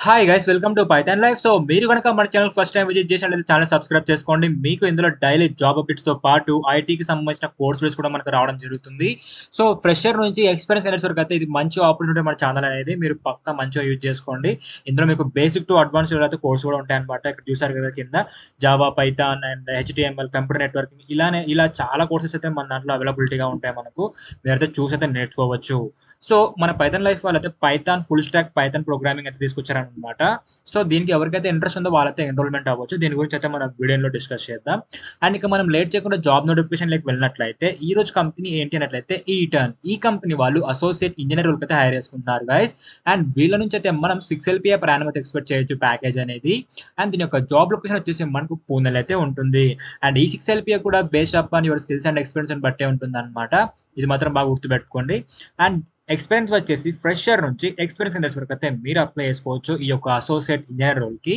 Hi guys welcome to Python live. So మీరు కనుక మన ఛానల్ ఫస్ట్ టైం విజిట్ చేసినట్లయితే ఛానల్ సబ్స్క్రైబ్ చేసుకోండి. మీకు ఇందులో డైలీ జాబ్ అప్డేట్స్ తో పాటు ఐటీకి సంబంధించిన కోర్సెస్ కూడా మనకు రావడం జరుగుతుంది. సో ఫ్రెషర్ నుంచి ఎక్స్పీరియన్స్ క్యాండిడేట్స్ వరకు అయితే ఇది మంచి ఆపర్చునిటీ మన ఛానల్ అనేది మీరు పక్కా మంచిగా యూజ్ చేసుకోండి. ఇందులో మీకు బేసిక్ టు అడ్వాన్స్ అయితే కోర్స్ కూడా ఉంటాయి అనమాట. ఇక్కడ చూసారు కదా కింద Java, Python and HTML, computer networking ఇలా చాలా కోర్సెస్ అయితే మన దాంట్లో అవైలబిలిటీగా ఉంటాయి. మనకు మీరైతే చూసి అయితే నేర్చుకోవచ్చు. సో మన పైథాన్ లైఫ్ వాళ్ళైతే Python full stack Python programming అయితే తీసుకొచ్చారనమాట. సో దీనికి ఎవరికైతే ఇంట్రెస్ట్ ఉందో వాళ్ళైతే ఎన్రోల్మెంట్ అవ్వచ్చు. దీని గురించి అయితే మనం వీడియోలో డిస్కస్ చేద్దాం. అండ్ ఇక మనం లేట్ చేయకుండా జాబ్ నోటిఫికేషన్లోకి వెళ్ళినట్లయితే ఈ రోజు కంపెనీ ఏంటి అన్నట్లయితే ఈటర్న్. ఈ కంపెనీ వాళ్ళు అసోసియేట్ ఇంజనీర్ వాళ్ళకి అయితే హైర్ చేసుకుంటున్నారు గైస్. అండ్ వీళ్ళ నుంచి అయితే మనం 6 LPA per annum అయితే ఎక్స్పెక్ట్ చేయొచ్చు ప్యాకేజ్ అనేది. అండ్ దీని యొక్క జాబ్ లొకేషన్ వచ్చేసి మనకు పూణేలో అయితే ఉంటుంది. అండ్ ఈ 6 LPA కూడా based up on your skills and experience బట్టే ఉంటుంది అనమాట. ఇది మాత్రం బాగా గుర్తుపెట్టుకోండి. అండ్ ఎక్స్పీరియన్స్ వచ్చేసి ఫ్రెషర్ నుంచి ఎక్స్పీరియన్స్ క్యాండిడేట్స్ వరకు అయితే మీరు అప్లై చేసుకోవచ్చు ఈ యొక్క అసోసియేట్ ఇంజనీర్ రోల్కి.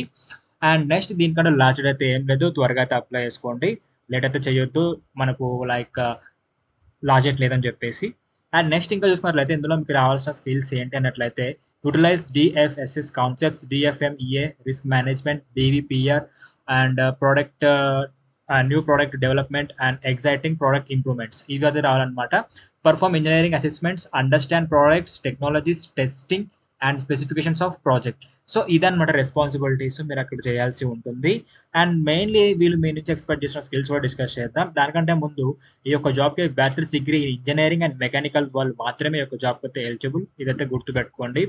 అండ్ నెక్స్ట్ దీనికంటే లాస్ట్ అయితే ఏం లేదు, త్వరగా అయితే అప్లై చేసుకోండి. లేట్ అయితే చేయొద్దు, మనకు లైక్ లాస్ట్ డేట్ లేదని చెప్పేసి. అండ్ నెక్స్ట్ ఇంకా చూసుకున్నట్లయితే ఇందులో మీకు రావాల్సిన స్కిల్స్ ఏంటి అన్నట్లయితే utilize DFSS concepts, DFMEA, risk management, DVPR and product new product development and exciting product improvements ఇవి అయితే రావాలన్నమాట. Perform engineering assessments, understand products, technologies, testing and specifications of project. So ఇదన్నమాట రెస్పాన్సిబిలిటీస్ మీరు అక్కడ చేయాల్సి ఉంటుంది. అండ్ మెయిన్లీ వీళ్ళు మీ నుంచి ఎక్స్పెక్ట్ చేసిన స్కిల్స్ కూడా డిస్కస్ చేద్దాం. దానికంటే ముందు ఈ యొక్క జాబ్కి bachelors degree engineering and mechanical వాళ్ళు మాత్రమే ఈ యొక్క జాబ్కి అయితే ఎలిజిబుల్. ఇదైతే గుర్తుపెట్టుకోండి.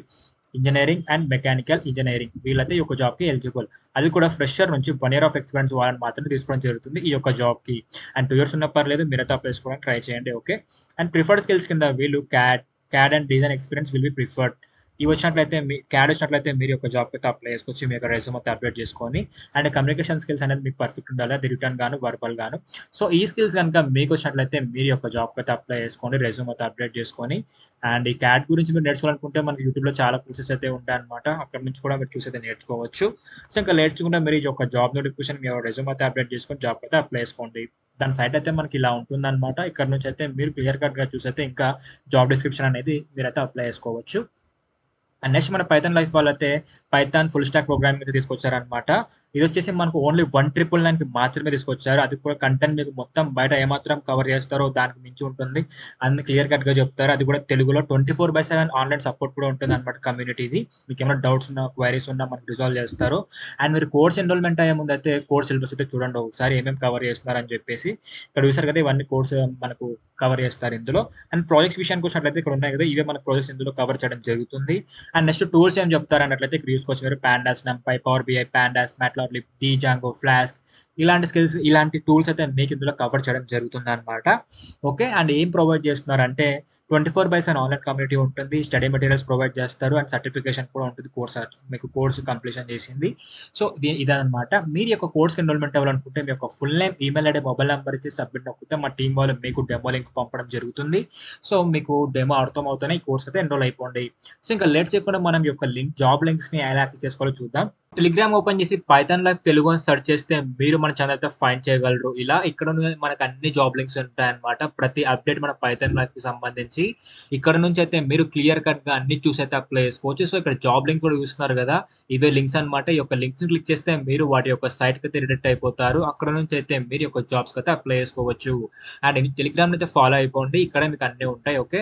ఇంజనీరింగ్ అండ్ మెకానికల్ ఇంజనీరింగ్ వీళ్ళైతే ఈ యొక్క జాబ్కి ఎలిజిబుల్. అది కూడా ఫ్రెషర్ నుంచి 1 year ఆఫ్ ఎక్స్పీరియన్స్ వాళ్ళని మాత్రమే తీసుకోవడం జరుగుతుంది ఈ యొక్క జాబ్కి. అండ్ 2 years ఉన్న పర్లేదు, మీరైతే అప్లై చేసుకోవడానికి ట్రై చేయండి. ఓకే. అండ్ ప్రిఫర్డ్ స్కిల్స్ కింద వీళ్ళు CAD and design experience will be preferred. ఇవి వచ్చినట్లయితే క్యాడ్ వచ్చినట్లయితే మీరు యొక్క జాబ్కి అయితే అప్లై చేసుకోవచ్చు. మీ యొక్క రెజ్యూమ్ అయితే అప్డేట్ చేసుకొని. అండ్ కమ్యూనికేషన్ స్కిల్స్ అనేది మీకు పర్ఫెక్ట్ ఉండాలి, అది రిటర్న్ గాను వర్బల్ గాను. సో ఈ స్కిల్స్ కనుక మీకు వచ్చినట్లయితే మీరు యొక్క జాబ్కి అయితే అప్లై చేసుకోండి, రెజ్యూమ్ అయితే అప్డేట్ చేసుకొని. అండ్ ఈ క్యాడ్ గురించి మీరు నేర్చుకోవాలనుకుంటే మనకి యూట్యూబ్లో చాలా కోర్సెస్ అయితే ఉంటాయన్నమాట. అక్కడ నుంచి కూడా మీరు చూసి అయితే నేర్చుకోవచ్చు. సో ఇంకా నేర్చుకుంటే మీరు ఈ యొక్క జాబ్ నోటిఫికేషన్ మీ రెజ్యూమ్ అయితే అప్డేట్ చేసుకొని జాబ్ అయితే అప్లై చేసుకోండి. దాని సైట్ అయితే మనకి ఇలా ఉంటుందన్నమాట. ఇక్కడ నుంచి అయితే మీరు క్లియర్ కట్గా చూసి అయితే ఇంకా జాబ్ డిస్క్రిప్షన్ అనేది మీరైతే అప్లై చేసుకోవచ్చు. అండ్ నెక్స్ట్ మన పైథాన్ లైఫ్ వాళ్ళైతే పైథాన్ ఫుల్ స్టాక్ ప్రోగ్రామింగ్ అయితే తీసుకొచ్చారనమాట. ఇది వచ్చేసి మనకు ఓన్లీ 1999కి మాత్రమే తీసుకొచ్చారు. అది కూడా కంటెంట్ మీకు మొత్తం బయట ఏమాత్రం కవర్ చేస్తారో దానికి మించి ఉంటుంది. అన్ని క్లియర్ కట్గా చెప్తారు. అది కూడా తెలుగులో 24/7 ఆన్లైన్ సపోర్ట్ కూడా ఉంటుంది అనమాట కమ్యూనిటీది. మీకు ఏమైనా డౌట్స్ ఉన్నా, క్వైరీస్ ఉన్నా మనకు రిజాల్వ్ చేస్తారు. అండ్ మీరు కోర్స్ ఎన్రోల్మెంట్ అయ్యే ముందు అయితే కోర్స్ సిలబస్ అయితే చూడండి ఒకసారి ఏమేమి కవర్ చేస్తున్నారు అని చెప్పేసి. ఇక్కడ చూసారు కదా ఇవన్నీ కోర్స్ మనకు కవర్ చేస్తారు ఇందులో. అండ్ ప్రాజెక్ట్స్ విషయానికి వచ్చినట్లయితే ఇక్కడ ఉన్నాయి కదా, ఇవే మన ప్రాజెక్ట్స్ ఇందులో కవర్ చేయడం జరుగుతుంది. అండ్ నెక్స్ట్ టూల్స్ ఏం చెప్తారు అన్నట్లయితే ఇక్కడ చూసుకోవచ్చు మీరు pandas, NumPy, Power BI, pandas, matplotlib, Django, Flask ఇలాంటి స్కిల్స్, ఇలాంటి టూల్స్ అయితే మీకు ఇందులో కవర్ చేయడం జరుగుతుంది అనమాట. ఓకే. అండ్ ఏం ప్రొవైడ్ చేస్తున్నారంటే 24/7 ఆన్లైన్ కమ్యూనిటీ ఉంటుంది, స్టడీ మెటీరియల్స్ ప్రొవైడ్ చేస్తారు అండ్ సర్టిఫికేషన్ కూడా ఉంటుంది మీకు కోర్స్ కంప్లీషన్ చేసింది. సో ఇదనమాట. మీరు యొక్క కోర్స్కి ఎన్రోల్మెంట్ అవ్వాలనుకుంటే మీ యొక్క full name, email ID, mobile number ఇచ్చి సబ్మిట్ నొక్కితే మా టీం వాళ్ళు మీకు డెమో లింక్ పంపడం జరుగుతుంది. సో మీకు డెమో అర్థమవుతానే ఈ కోర్స్ అయితే ఎన్రోల్ అయిపోండి. సో ఇంకా లేట్ చేయకుండా మనం యొక్క జాబ్ లింక్స్ ని ఎలా యాక్సెస్ చేసుకోవాలో చూద్దాం. టెలిగ్రామ్ ఓపెన్ చేసి పైథాన్ లైఫ్ తెలుగు అని సెర్చ్ చేస్తే మీరు మన ఛానల్ అయితే ఫైండ్ చేయగలరు. ఇలా ఇక్కడ మనకు అన్ని జాబ్ లింక్స్ ఉంటాయన్నమాట. ప్రతి అప్డేట్ మన పైథాన్ లైఫ్ కి సంబంధించి ఇక్కడ నుంచి అయితే మీరు క్లియర్ కట్ గా అన్ని చూసి అయితే అప్లై చేసుకోవచ్చు. సో ఇక్కడ జాబ్ లింక్ కూడా చూస్తున్నారు కదా, ఇవే లింక్స్ అనమాట. ఈ యొక్క లింక్స్ క్లిక్ చేస్తే మీరు వాటి యొక్క సైట్ కి అయితే రిడక్ట్ అయిపోతారు. అక్కడ నుంచి అయితే మీరు యొక్క జాబ్స్ కి అయితే అప్లై చేసుకోవచ్చు. అండ్ టెలిగ్రామ్ అయితే ఫాలో అయిపోండి, ఇక్కడ మీకు అన్ని ఉంటాయి. ఓకే.